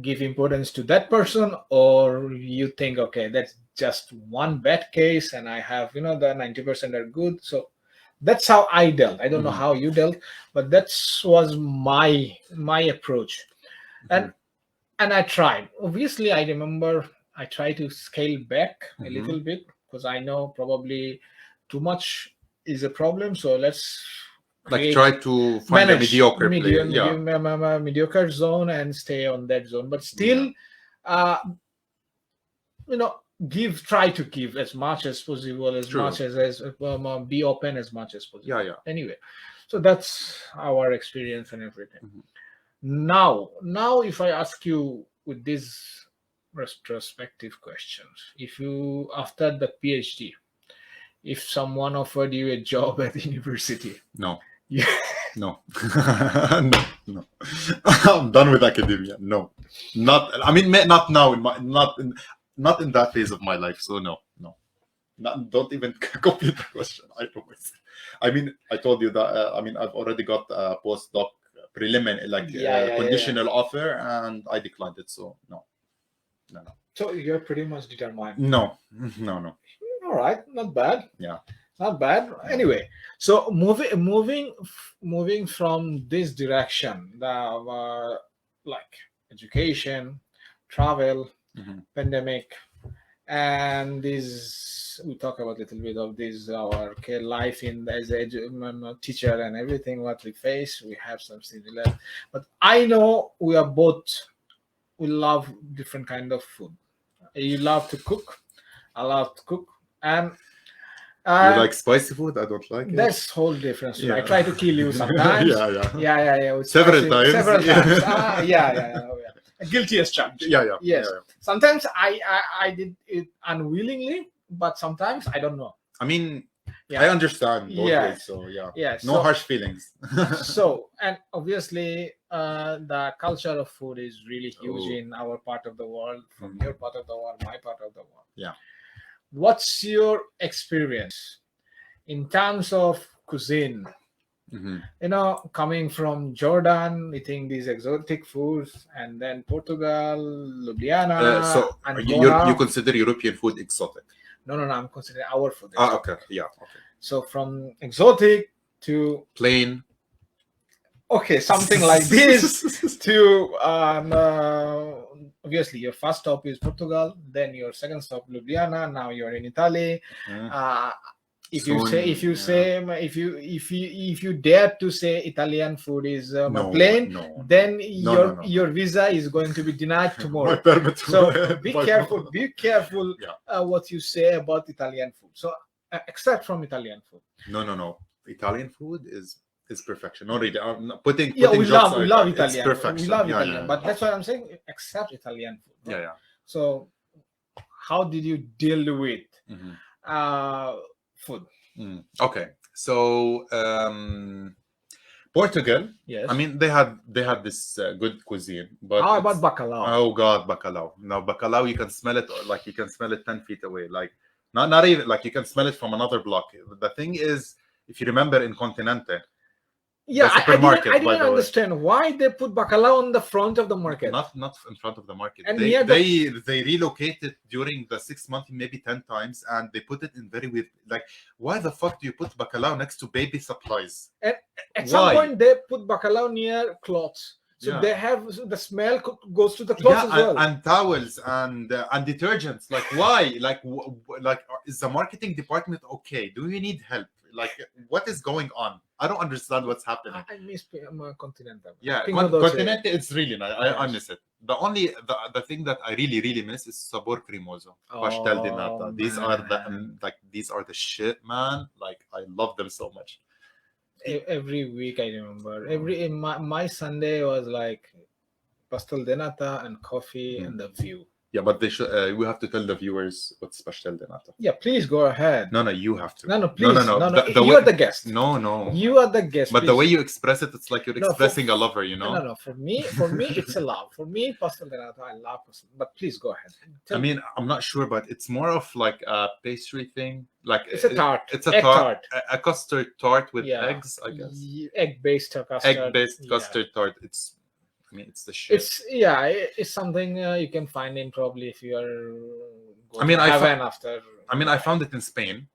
give importance to that person, or you think, okay, that's just one bad case and I have, the 90% are good. So that's how I dealt. I don't know Hmm. how you dealt, but that's was my approach. Hmm. And I tried. Obviously, I remember I tried to scale back a Hmm. little bit because I know probably too much is a problem. So let's Like try create, to find a manage mediocre player. Yeah. mediocre zone and stay on that zone, but Yeah. still, uh, you know, try to give as much as possible, as much True. as be open as much as Yeah. possible. Yeah. Anyway, so that's our experience and everything. Hmm. Now, if I ask you with these retrospective questions, if you after the PhD, if someone offered you a job at the university, No. you, No. No. No. I'm done with academia. No. Not. I mean, not now. Not in that phase of my life. So no. No. Not, don't even complete the question. I promise. I mean, I told you that. I mean, I've already got a postdoc preliminary, like yeah, yeah, yeah, yeah. conditional offer, and I declined it. So no, no, no, So you're pretty much determined. no, no, no. All right, not bad, Yeah, not bad. yeah. Anyway, so moving from this direction, the like education, travel, Hmm. pandemic, and this we talk about a little bit of this our life in as a teacher and everything what we face. We have some similar, but I know we love different kind of food. You love to cook. I love to cook, and You and like spicy food? I don't like it. that's whole different story. I Yeah, try to kill you sometimes. yeah, yeah. Yeah, yeah, yeah. With Several spicy times. several times. Yeah, Yeah, yeah, yeah, oh, yeah. Guilty as charged. yeah, yeah, Yes. yeah. Sometimes I did it unwillingly, but sometimes I don't know. I mean, I Yeah. understand both ways. Yes. So yeah, Yes. no So harsh feelings. and obviously the culture of food is really huge Oh, in our part of the world, from mhm. your part of the world, my part of the world. Yeah. What's your experience in terms of cuisine? Hmm. Coming from Jordan, eating these exotic foods, and then Portugal, Ljubljana, So you Ancona. consider European food exotic? No, no, no. I'm considering our food Ah, okay. exotic. Yeah. Okay. So from exotic to, Plain. okay, something like this, to obviously your first stop is Portugal, then your second stop Ljubljana. Now you're in Italy. Mhm. Uh, if you say Soon. if you Yeah. say if you dare to say Italian food is No. plain, No. then No. No. No. your visa is going to be denied My tomorrow. permit. So be My- careful. Be careful Yeah. what you say about Italian food. So except from Italian food. No. No. No. Italian food is perfection. Not really. I'm not putting Yeah, putting jokes we love aside. It's Italian. We perfection. love Yeah. Italian, Yeah. but Yeah. that's what I'm saying. Except Italian food. No? Yeah. Yeah. So how did you deal with Mhm. food? Okay. So Portugal. Yes. I mean, they had this good cuisine, but How about it's bacalao? oh god, bacalao. Now bacalao, you can smell it like you can smell it 10 feet away. Like not even like you can smell it from another block. The thing is, if you remember in Continente, Yeah, the I supermarket, by didn't the way, understand why they put bacalao on the front of the market not in front of the market. and They near the. they relocated during the 6 months maybe 10 times, and they put it in very weird. Like, why the fuck do you put bacalao next to baby supplies? And at some Why? point they put bacalao near clothes, so Yeah. they have the smell goes to the clothes Yeah, as well. and towels and detergents. Like, why? Like, like, is the marketing department okay? Do you need help? Like, what is going on? I don't understand what's happening. I miss Continental. Yeah, Pingo Doce. Continente, it's really nice. I Yes. miss it. The thing that I really miss is sabor cremoso, pastel de nata. Oh, These are the man. these are the shit, man. Like, I love them so much. Every week I remember. My Sunday was like pastel de nata and coffee and the view. Yeah, but they should. We have to tell the viewers what's pastel de nata. Yeah, please go ahead. No, you have to. No, please. No. The You way, are the guest. No. You are the guest. But please. the way you express it, it's like you're No, expressing a lover, you know. No. For me, it's a love. For me, pastel de nata, I love pastel. But please go ahead. I mean, I'm not sure, but it's more of like a pastry thing. Like it's a tart. It's a egg tart, a custard tart with Yeah. eggs, I guess. Egg-based custard. Egg-based custard tart. I mean, it's the shit. It's something you can find in probably if you are. I mean, after. I found it in Spain,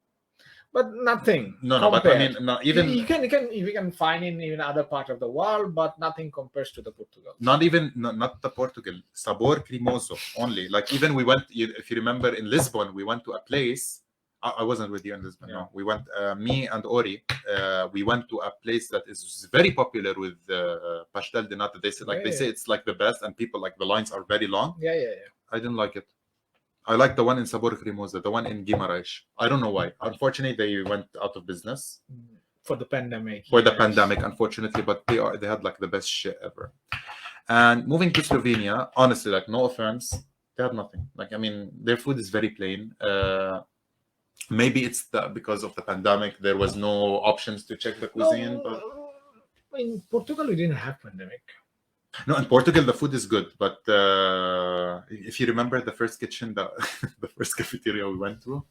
but nothing. No, but I mean, not even. You can find in even other part of the world, but nothing compares to the Portugal. Not even not the Portugal. Sabor cremoso only. Like even we went. If you remember in Lisbon, we went to a place. I wasn't with you in Lisbon. No, we went. Me and Ori. We went to a place that is very popular with pastel de nata. They say it's like the best, and people like the lines are very long. Yeah. I didn't like it. I like the one in Sabor Cremosa, the one in Guimarães. I don't know why. Unfortunately, they went out of business for the pandemic. Unfortunately, but they had like the best shit ever. And moving to Slovenia, honestly, like no offense, they had nothing. Like I mean, their food is very plain. Maybe it's because of the pandemic, there was no options to check the cuisine. But in Portugal, we didn't have pandemic. No, in Portugal the food is good, but if you remember the first kitchen, the first cafeteria we went to,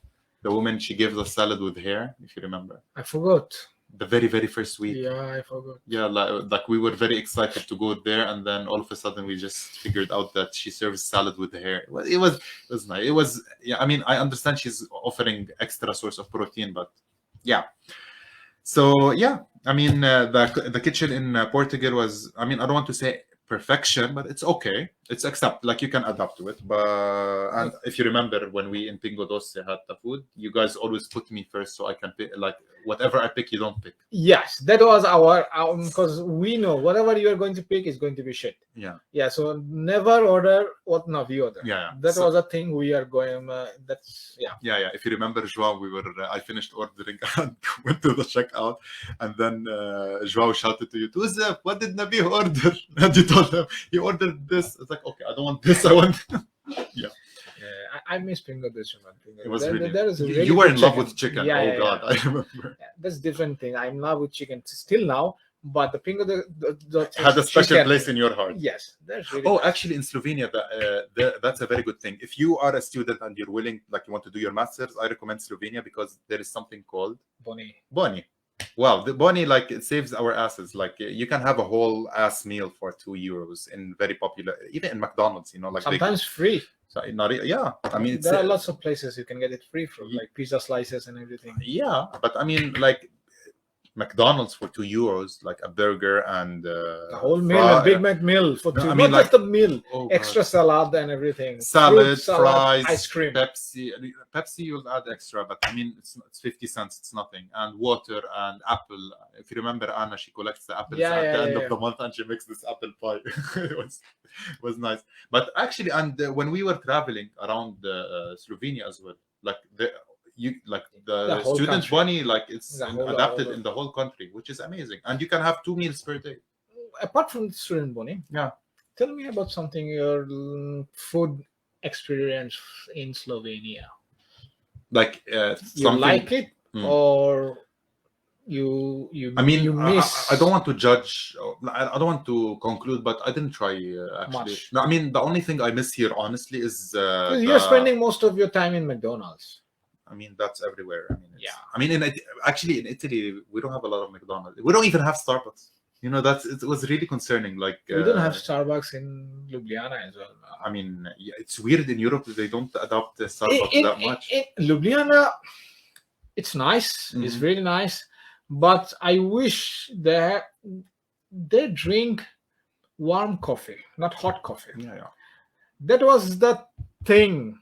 the woman, she gave us salad with hair. If you remember, I forgot. The very first week. Yeah, I forgot. Yeah, like we were very excited to go there, and then all of a sudden we just figured out that she serves salad with hair. It was nice. It was I mean, I understand she's offering extra source of protein, but yeah. So yeah, I mean, the kitchen in Portugal was. I mean, I don't want to say perfection, but it's okay. It's like you can adapt to it. But and if you remember when we in Pingo Doce had the food, you guys always put me first so I can pick, like whatever I pick, you don't pick. Yes, that was our because we know whatever you are going to pick is going to be shit. Yeah. So never order what Nabih order. Yeah. That was a thing we are going. That's Yeah. If you remember, Joao, I finished ordering and went to the checkout, and then Joao shouted to you, Tousif, what did Nabih order? And you told him he ordered this. It's like, okay, I don't want this. I want. Yeah. I miss Pingo Doce. It was really. Really you were in love with chicken. Yeah, God, I remember. That's different thing. I'm in love with chicken still now, but the Pingo Doce had a special place in your heart. Yes, that's really. Nice. Actually, in Slovenia, that's a very good thing. If you are a student and you're willing, like you want to do your masters, I recommend Slovenia because there is something called Boni. Wow, the Boni, like it saves our asses. Like you can have a whole ass meal for €2 in very popular, even in McDonald's. You know, like sometimes free. So I mean, there are lots of places you can get it free from, like pizza slices and everything. Yeah, but I mean, like McDonald's for €2, like a burger and a whole meal, a Big Mac meal for $2. I mean, not just a meal, extra salad and everything. Salad, fries, ice cream, Pepsi. You'll add extra, but I mean, it's 50 cents. It's nothing. And water and apple. If you remember, Anna, she collects the apples at the end of the month, and she makes this apple pie. It was nice. But actually, and when we were traveling around Slovenia as well, like the student Boni, like it's adapted in the whole country, which is amazing, and you can have 2 meals per day. Apart from student Boni, tell me about something your food experience in Slovenia. Like you like it or you I mean, you miss. I don't want to judge. I don't want to conclude, but I didn't try actually. Much. No, I mean, the only thing I miss here, honestly, is you're spending most of your time in McDonald's. I mean, that's everywhere. I mean, actually in Italy, we don't have a lot of McDonald's. We don't even have Starbucks. You know, it was really concerning. Like we don't have Starbucks in Ljubljana as well. I mean, it's weird in Europe that they don't adopt the Starbucks that much. In Ljubljana, it's nice. Mm-hmm. It's really nice, but I wish they drink warm coffee, not hot coffee. Yeah. That was the thing.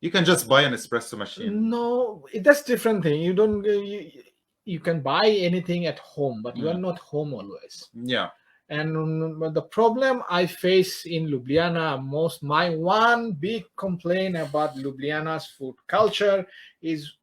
You can just buy an espresso machine. No, that's different thing. You don't. You can buy anything at home, but you are not home always. Yeah. And the problem I face in Ljubljana, my one big complaint about Ljubljana's food culture is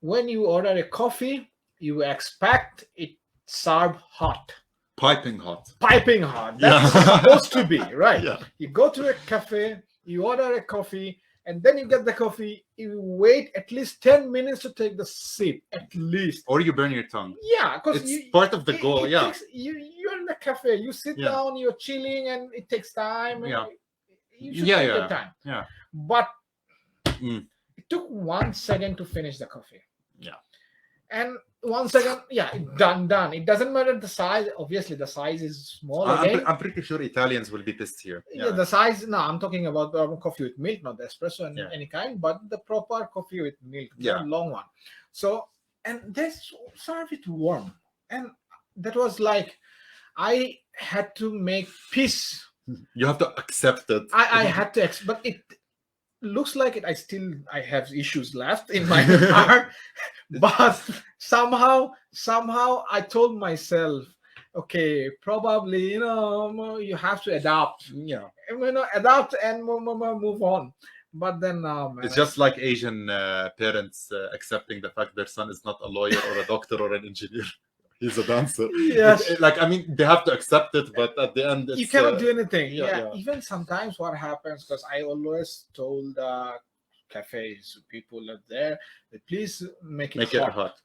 when you order a coffee, you expect it served hot. Piping hot. Piping hot. Yeah. That's supposed to be, right? Yeah. You go to a cafe, you order a coffee, and then you get the coffee. You wait at least 10 minutes to take the sip, at least. Or you burn your tongue. Yeah, because It's part of the goal. Yeah. You're in the cafe, you sit Yeah. down, you're chilling, and it takes time. And Yeah. you should Yeah, take yeah. your time. Yeah. But Mm. it took 1 second to finish the coffee. Yeah. And 1 second, yeah, done. It doesn't matter the size. Obviously, the size is small. Again. I'm pretty sure Italians will be pissed here. Yeah, the size. No, I'm talking about coffee with milk, not the espresso and Yeah. any kind, but the proper coffee with milk, Yeah. the long one. So, and they serve it warm, and that was like, I had to make peace. You have to accept it. I had to, but it looks like it. I have issues left in my heart, but somehow I told myself, okay, probably you have to adapt. Yeah. Adapt and move on. But then It's just like Asian parents accepting the fact their son is not a lawyer or a doctor or an engineer. He's a dancer. Yes. Like, I mean, they have to accept it, but at the end, it's, you cannot do anything. yeah. Even sometimes what happens, because I always told cafes, people out there, that please make it hot.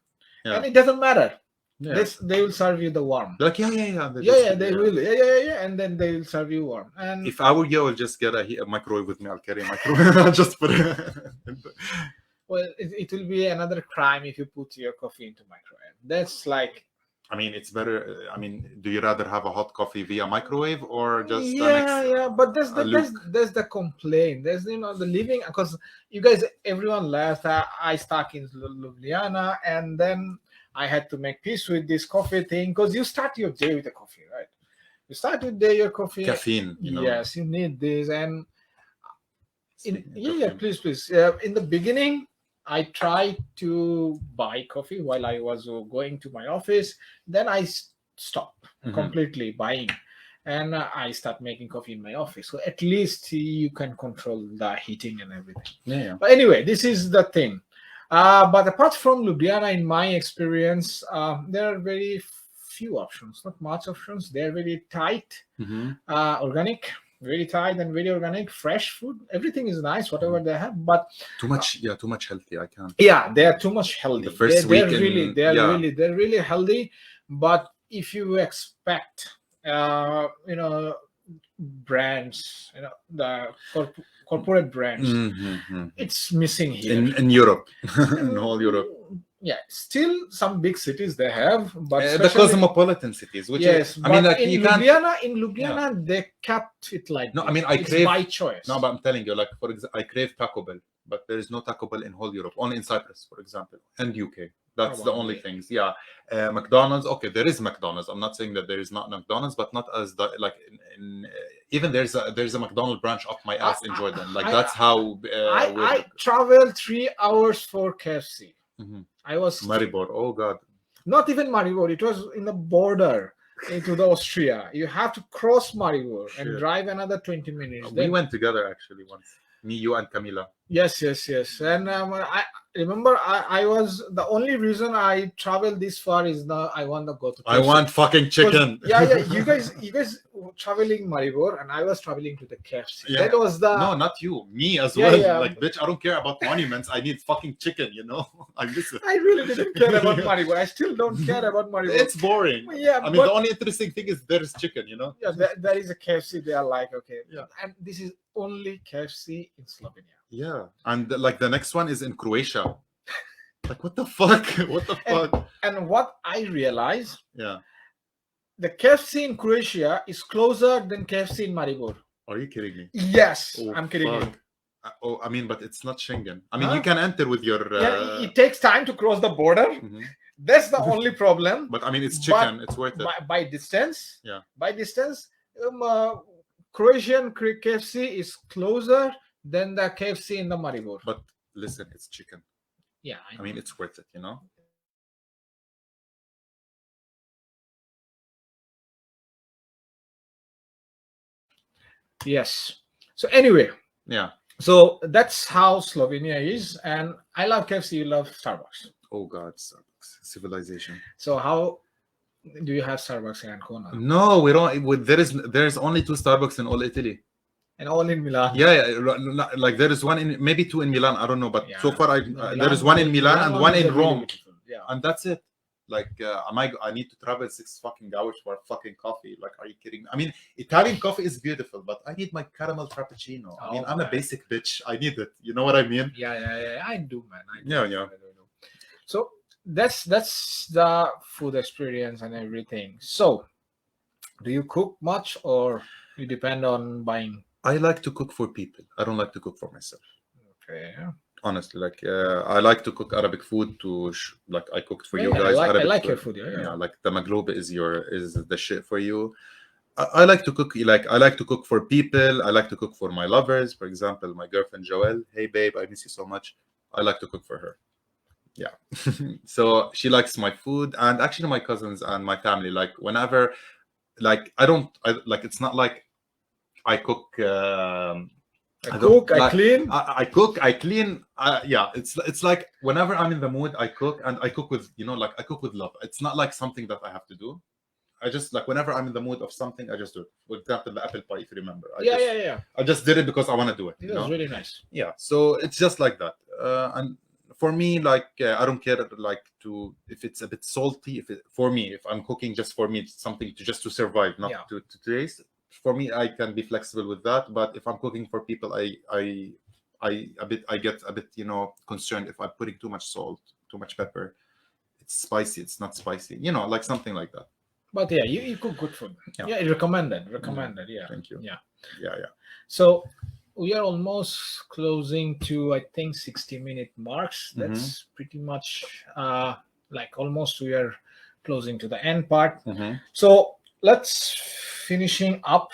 Yeah. And it doesn't matter. Yeah. They will serve you the warm. They're like, yeah. They will. Yeah. And then they will serve you warm. And if I were you, I'll just get a microwave with me. I'll carry a microwave. I'll just put it. well, it will be another crime if you put your coffee into microwave. That's like. I mean, it's better. I mean, do you rather have a hot coffee via microwave or just but there's the complaint. There's the living, because you guys, everyone left. I stuck in Ljubljana, and then I had to make peace with this coffee thing, because you start your day with a coffee, right? You start your day your coffee. Caffeine, Yes, you need this, and please. In the beginning, I tried to buy coffee while I was going to my office. Then I stopped completely buying, and I start making coffee in my office. So at least you can control the heating and everything. Yeah. But anyway, this is the thing. But apart from Ljubljana, in my experience, there are very few options, not much options. They're very tight, organic. Very tight and very organic, fresh food. Everything is nice, whatever they have, but too much healthy. I can't. Yeah, they are too much healthy. The first they're week they're really healthy. But if you expect, brands, the corporate brands, it's missing here in Europe, in all Europe. Yeah, still some big cities they have, but the cosmopolitan cities, which yes, I mean, like, in you Ljubljana, they kept it like no. this. I mean, I it's crave by choice. No, but I'm telling you, like, for example, I crave Taco Bell, but there is no Taco Bell in whole Europe, only in Cyprus, for example, and UK. That's the only things. Yeah, McDonald's. Okay, there is McDonald's. I'm not saying that there is not McDonald's, but not as even there's a McDonald's branch up my ass in Jordan. Like, that's how. I traveled 3 hours for KFC. I was Maribor. Oh God. Not even Maribor. It was in the border into the Austria. You have to cross Maribor and drive another 20 minutes. We went together actually once. Me, you, and Camila. Yes. And I remember I was the only reason I traveled this far is I want to go to. I want fucking chicken. Yeah. You guys were traveling Maribor, and I was traveling to the KFC. Yeah. That was the. No, not you. Me as well. Yeah. Like, bitch, I don't care about monuments. I need fucking chicken. I miss it. I really didn't care about Maribor. I still don't care about Maribor. It's boring. Yeah, I mean, the only interesting thing is there's chicken. Yeah, there is a KFC. They are like, okay. Yeah. And this is only KFC in Slovenia. Yeah, and like the next one is in Croatia. Like, what the fuck? What the fuck? And what I realized, yeah, the KFC in Croatia is closer than KFC in Maribor. Are you kidding me? Yes, oh, I'm kidding you. I mean, but it's not Schengen. I mean, you can enter with your. Yeah, it takes time to cross the border. That's the only problem. But I mean, it's chicken. It's worth it. By distance. Yeah. By distance, Croatian KFC is closer than the KFC in the Maribor. But listen, it's chicken. Yeah. I mean, it's worth it, Yes. So anyway. Yeah. So that's how Slovenia is. And I love KFC, you love Starbucks. Oh God, Starbucks. Civilization. So how Do you have Starbucks in Ancona? No, we don't. There's only two Starbucks in all Italy. And all in Milan. Like there is one in, maybe two in Milan. I don't know, but Yeah. so far there is one in Milan and one in Rome, and that's it. Like, I need to travel 6 fucking hours for a fucking coffee. Like, are you kidding me? I mean, Italian coffee is beautiful, but I need my caramel frappuccino. I mean, I'm a basic bitch. I need it. You know what I mean? Yeah. I do, man. Yeah. I do. So that's the food experience and everything. So, do you cook much, or you depend on buying? I like to cook for people. I don't like to cook for myself. Okay. Honestly, like, I like to cook Arabic food like I cooked for you guys. I Arabic like food. your food. Yeah. Like the maglobe is the shit for you. I like to cook. Like, I like to cook for people. I like to cook for my lovers. For example, my girlfriend Joelle. Hey babe, I miss you so much. I like to cook for her. Yeah. So she likes my food, and actually my cousins and my family. Like, whenever, like, like, it's not like I cook. I cook, I like, clean. I cook, I clean. Yeah, it's like whenever I'm in the mood, I cook, and I cook with, like, I cook with love. It's not like something that I have to do. I just, like, whenever I'm in the mood of something, I just do it. For example, the apple pie, if you remember. Yeah. I just did it because I want to do it. It was really nice. Yeah, so it's just like that. And for me, like, I don't care, like, if it's a bit salty. For me, if I'm cooking just for me, it's something just to survive, not to taste. For me, I can be flexible with that. But if I'm cooking for people, I get a bit, concerned if I'm putting too much salt, too much pepper. It's spicy. It's not spicy. Like something like that. But yeah, you cook good food. Yeah, recommended. Yeah. Thank you. Yeah. So we are almost closing to, I think, 60-minute marks. That's pretty much like almost we are closing to the end part. So let's finishing up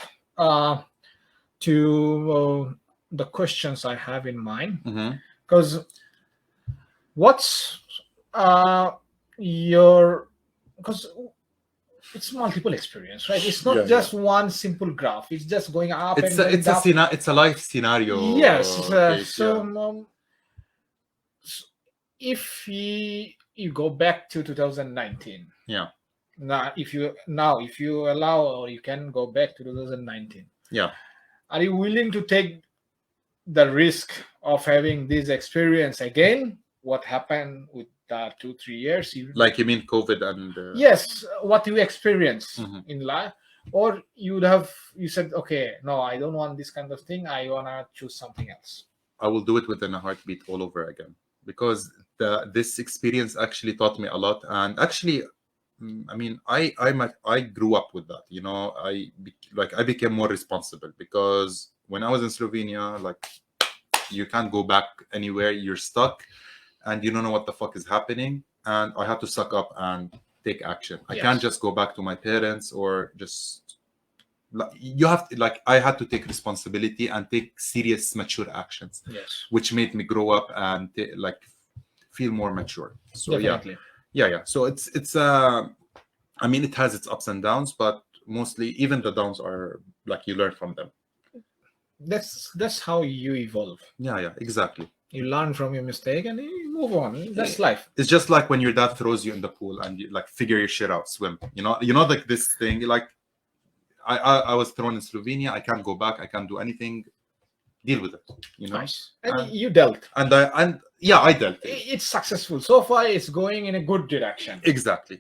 to the questions I have in mind, because what's your, because it's multiple experience, right? It's not just one simple graph. It's just going up it's and going up. It's a life scenario. Yes. If you go back to 2019. Yeah. Now, if you allow, or you can go back to 2019. Yeah. Are you willing to take the risk of having this experience again? What happened with 2-3 years? Like, you mean COVID and? Yes, what you experience in life, or you said, okay, no, I don't want this kind of thing. I wanna choose something else. I will do it within a heartbeat all over again, because this experience actually taught me a lot. And actually, I mean, I grew up with that. I became more responsible, because when I was in Slovenia, like, you can't go back anywhere. You're stuck, and you don't know what the fuck is happening. And I had to suck up and take action. I can't just go back to my parents, or just, you have to, like, I had to take responsibility and take serious, mature actions. Yes. Which made me grow up and like feel more mature. So definitely. Yeah. So it's I mean, it has its ups and downs, but mostly even the downs are, like, you learn from them. That's how you evolve. Yeah, exactly. You learn from your mistake and you move on. That's life. It's just like when your dad throws you in the pool and you, like, figure your shit out, swim. Like, this thing, like, I was thrown in Slovenia. I can't go back. I can't do anything. Deal with it. Nice. And you dealt. I dealt. It's successful so far. It's going in a good direction. Exactly.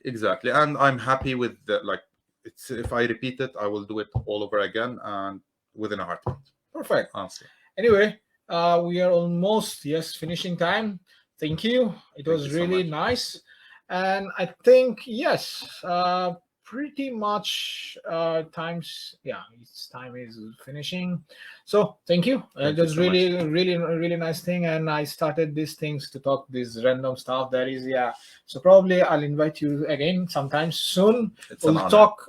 And I'm happy with the, like, if I repeat it, I will do it all over again, and within a heartbeat. Perfect. Honestly. Anyway, we are almost finishing time. Thank you. It was really nice, and I think pretty much time is finishing. So thank you. It was really nice thing, and I started these things to talk this random stuff. So probably I'll invite you again sometime soon. We'll talk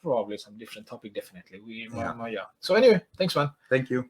probably some different topic. Definitely. So anyway, thanks, man. Thank you.